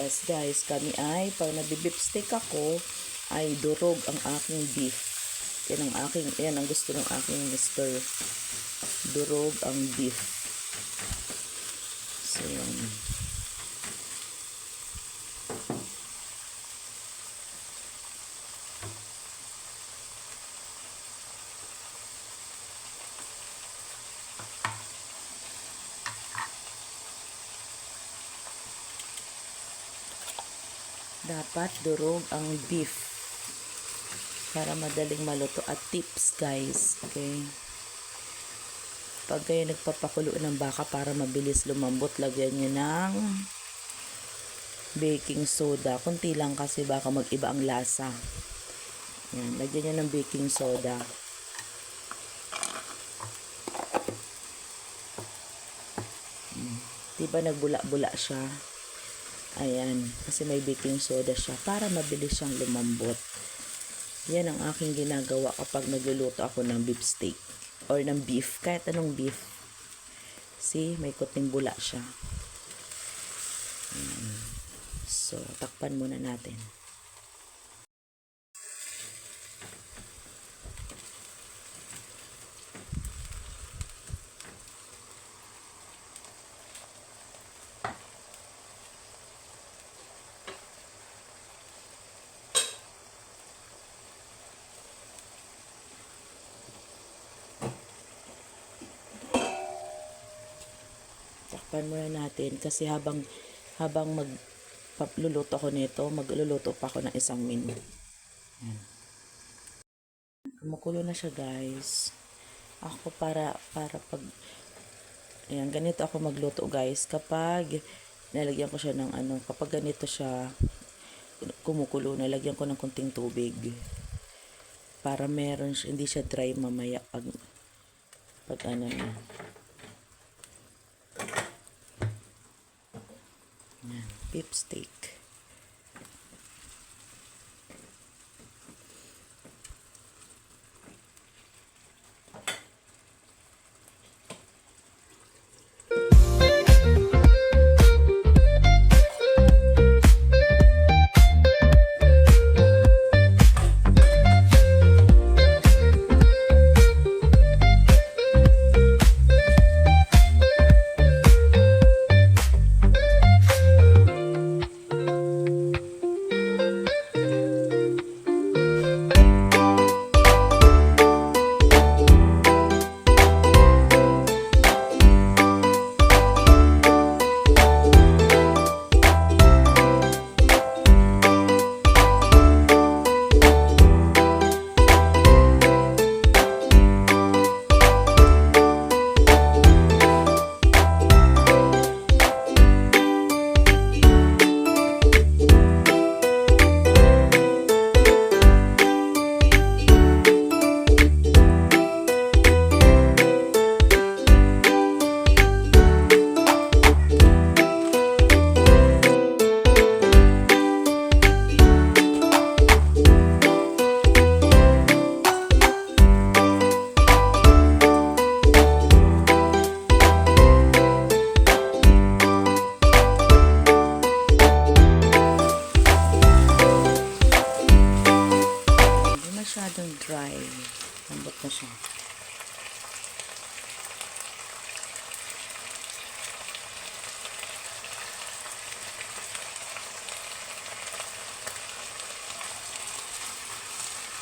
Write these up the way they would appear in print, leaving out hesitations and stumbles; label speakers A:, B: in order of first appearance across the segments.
A: Yes guys, kami ay pag nagbi-beef steak ako ay durog ang aking beef. Yan ang gusto ng aking mister. Durog ang beef. So yan. Dapat durog ang beef para madaling maluto. At tips guys, okay, pag kayo nagpapakulo ng baka para mabilis lumambot, lagyan nyo ng baking soda. Kunti lang kasi baka mag-iba ang lasa. Yan, lagyan nyo ng baking soda. Diba nagbula-bula siya? Ayan, kasi may baking soda siya para mabilis siyang lumambot. Yan ang aking ginagawa kapag nagluluto ako ng beef steak or ng beef, kahit anong beef. See, may kuting bula siya. Ayan. So, takpan muna natin. Takpan muna natin kasi habang magluluto ako nito, magluluto pa ako ng 1 minuto. Kumukulo na siya guys. Ako para pag ayan, ganito ako magluto guys. Kapag nalagyan ko siya ng kapag ganito siya kumukulo, nalagyan ko ng kunting tubig para meron siya, hindi siya dry mamaya pag na. Yan, beef steak. Masyadong dry. Lambot na siya.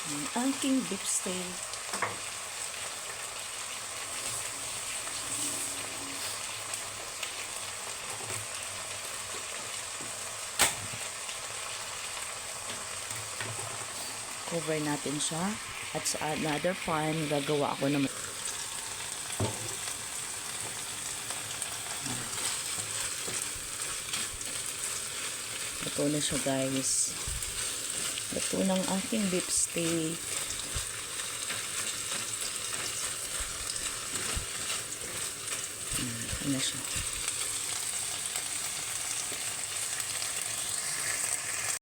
A: Ang aking beef steak. Cover natin siya. At sa another pan, gagawa ako naman. Ito na siya guys. Ito ng aking beef steak. Ito na siya.